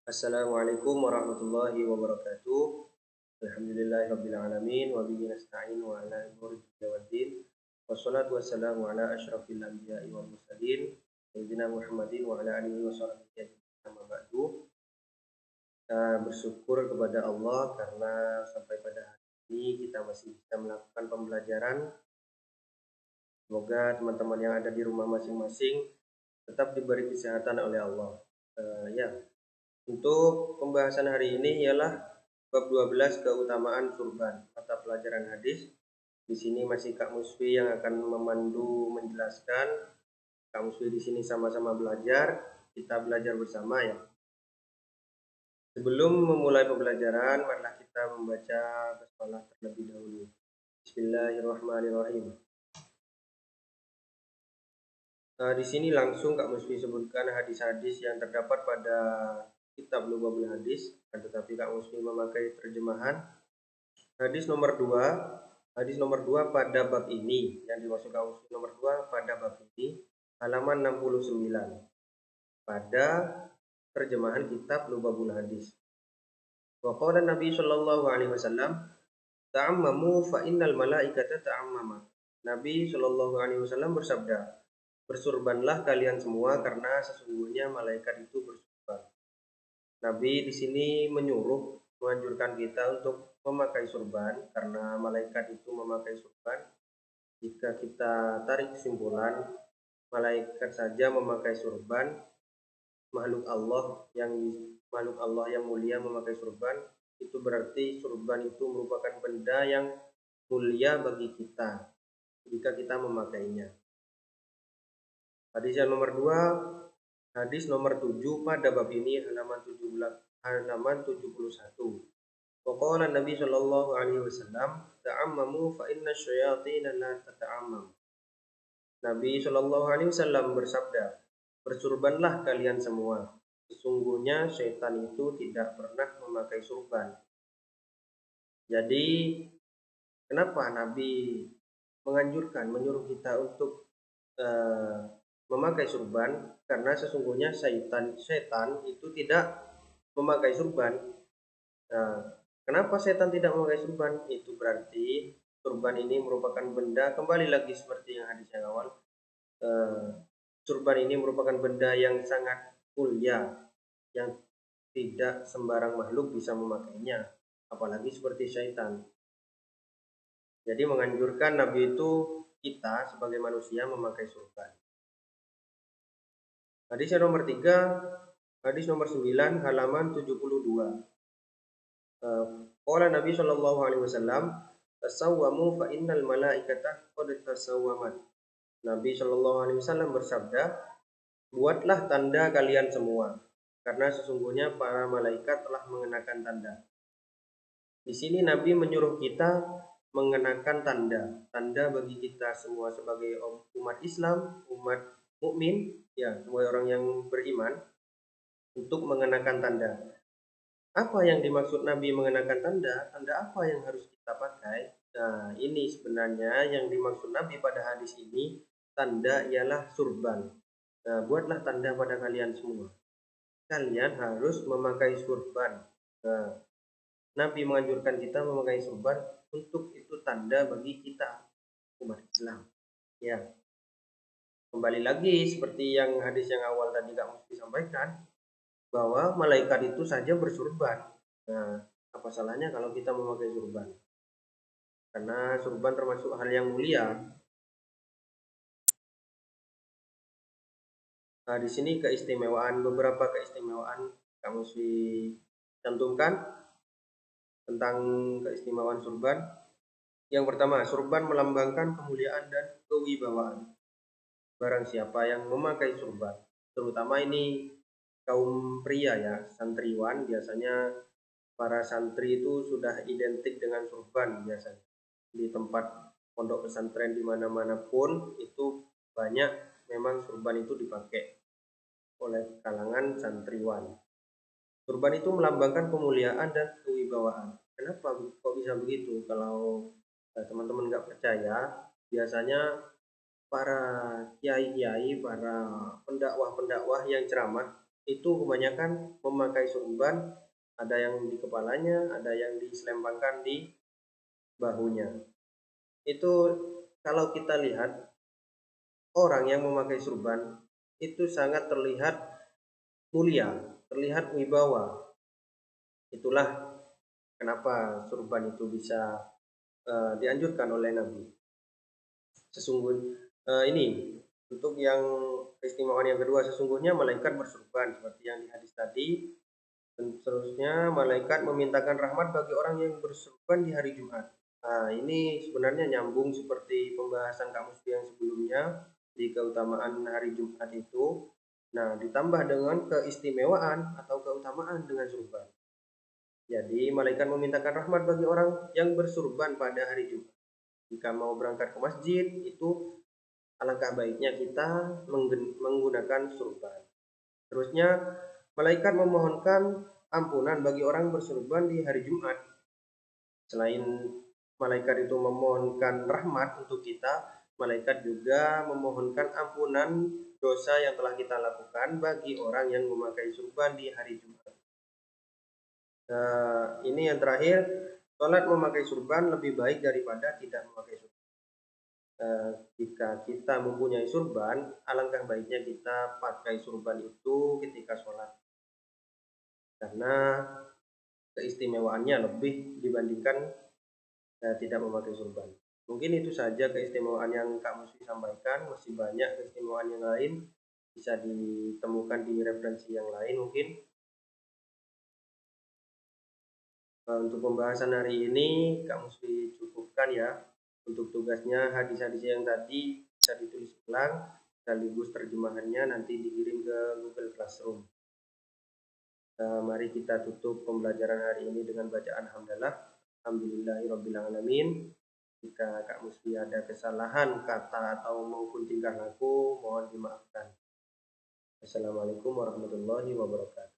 Assalamualaikum warahmatullahi wabarakatuh. Alhamdulillahirabbil alamin wa bihi nasta'in wa ala umuri dunya waddin. Wassalatu wassalamu ala asyrafil anbiya'i wal mursalin sayyidina Muhammadin wa ala alihi wa sahbihi ajma'in. Amma ba'du. Kita bersyukur kepada Allah karena sampai pada hari ini kita masih bisa melakukan pembelajaran. Semoga teman-teman yang ada di rumah masing-masing tetap diberi kesehatan oleh Allah. Ya, untuk pembahasan hari ini ialah bab 12 keutamaan surban, mata pelajaran hadis. Di sini masih Kak Musfi yang akan memandu menjelaskan. Kak Musfi di sini sama-sama belajar, kita belajar bersama ya. Sebelum memulai pembelajaran, marilah kita membaca basmalah terlebih dahulu. Bismillahirrahmanirrahim. Di sini langsung Kak Musfi sebutkan hadis-hadis yang terdapat pada kitab Lughatul Hadis, tetapi Kak Musfi memakai terjemahan. Hadis nomor 2 pada bab ini, yang dimaksud Kak Musfi nomor 2 pada bab ini, halaman 69 pada terjemahan kitab Lughatul Hadis. Wa qala Nabi sallallahu alaihi wasallam, ta'ammamu fa innal malaikata ta'ammamat. Nabi sallallahu alaihi wasallam bersabda, bersurbanlah kalian semua karena sesungguhnya malaikat itu bersurban. Nabi di sini menganjurkan kita untuk memakai surban karena malaikat itu memakai surban. Jika kita tarik kesimpulan, malaikat saja memakai surban, makhluk Allah yang mulia memakai surban, itu berarti surban itu merupakan benda yang mulia bagi kita jika kita memakainya. Hadis yang nomor 2, hadis nomor 7 pada bab ini halaman 71. Waqala Nabi sallallahu alaihi wasallam, ta'ammamu fa inna syayatin la tata'ammam. Nabi sallallahu alaihi wasallam bersabda, bersurbanlah kalian semua. Sesungguhnya setan itu tidak pernah memakai surban. Jadi kenapa Nabi menyuruh kita untuk memakai surban? Karena sesungguhnya setan itu tidak memakai surban. Kenapa setan tidak memakai surban? Itu berarti surban ini merupakan benda, kembali lagi seperti yang hadis yang awal, surban ini merupakan benda yang sangat mulia, yang tidak sembarang makhluk bisa memakainya, apalagi seperti syaitan. Jadi menganjurkan Nabi itu kita sebagai manusia memakai surban. Hadis yang nomor 3, hadis nomor 9 halaman 72. Qala Nabi sallallahu alaihi wasallam, tasawwamu fa innal malaikata qad tasawwamat. Nabi sallallahu alaihi wasallam bersabda, buatlah tanda kalian semua, karena sesungguhnya para malaikat telah mengenakan tanda. Di sini Nabi menyuruh kita mengenakan tanda bagi kita semua sebagai umat Islam, umat mukmin, ya, semua orang yang beriman, untuk mengenakan tanda. Apa yang dimaksud Nabi mengenakan tanda? Tanda apa yang harus kita pakai? Nah, ini sebenarnya yang dimaksud Nabi pada hadis ini, tanda ialah surban. Nah, buatlah tanda pada kalian semua. Kalian harus memakai surban. Nah, Nabi menganjurkan kita memakai surban untuk itu tanda bagi kita umat Islam. Ya. Kembali lagi seperti yang hadis yang awal tadi Kak Musti sampaikan, bahwa malaikat itu saja bersurban. Nah, apa salahnya kalau kita memakai surban? Karena surban termasuk hal yang mulia. Nah, di sini beberapa keistimewaan kamu cantumkan tentang keistimewaan surban. Yang pertama, surban melambangkan kemuliaan dan kewibawaan. Barang siapa yang memakai surban, terutama ini kaum pria ya, santriwan, biasanya para santri itu sudah identik dengan surban biasanya. Di tempat pondok pesantren di mana-mana pun itu banyak memang surban itu dipakai oleh kalangan santriwan. Surban itu melambangkan kemuliaan dan kewibawaan. Kenapa kok bisa begitu? Kalau teman-teman nggak percaya, biasanya para kiai-kiai, para pendakwah-pendakwah yang ceramah itu kebanyakan memakai surban, ada yang di kepalanya, ada yang diselempangkan di bahunya. Itu kalau kita lihat orang yang memakai surban itu sangat terlihat mulia, terlihat wibawa. Itulah kenapa surban itu bisa dianjurkan oleh Nabi. Ini untuk yang keistimewaan yang kedua, sesungguhnya malaikat bersurban seperti yang di hadis tadi. Dan seterusnya malaikat memintakan rahmat bagi orang yang bersurban di hari Jumat. Nah, ini sebenarnya nyambung seperti pembahasan kamus yang sebelumnya di keutamaan hari Jumat itu. Nah, ditambah dengan keistimewaan atau keutamaan dengan surban. Jadi, malaikat memintakan rahmat bagi orang yang bersurban pada hari Jumat. Jika mau berangkat ke masjid, itu alangkah baiknya kita menggunakan surban. Terusnya, malaikat memohonkan ampunan bagi orang bersurban di hari Jumat. Selain malaikat itu memohonkan rahmat untuk kita, malaikat juga memohonkan ampunan dosa yang telah kita lakukan bagi orang yang memakai surban di hari Jumat. Ini yang terakhir, sholat memakai surban lebih baik daripada tidak memakai surban. Jika kita mempunyai surban, alangkah baiknya kita pakai surban itu ketika sholat, karena keistimewaannya lebih dibandingkan tidak memakai surban. Mungkin itu saja keistimewaan yang Kak Musfi sampaikan. Masih banyak keistimewaan yang lain, bisa ditemukan di referensi yang lain mungkin. Untuk pembahasan hari ini Kak Musfi cukupkan ya. Untuk tugasnya hadis-hadis yang tadi bisa ditulis ulang, sekaligus terjemahannya nanti dikirim ke Google Classroom. Mari kita tutup pembelajaran hari ini dengan bacaan hamdalah. Alhamdulillahirrabbilalamin. Jika Kak Musfi ada kesalahan kata atau maupun tingkah laku, mohon dimaafkan. Assalamualaikum warahmatullahi wabarakatuh.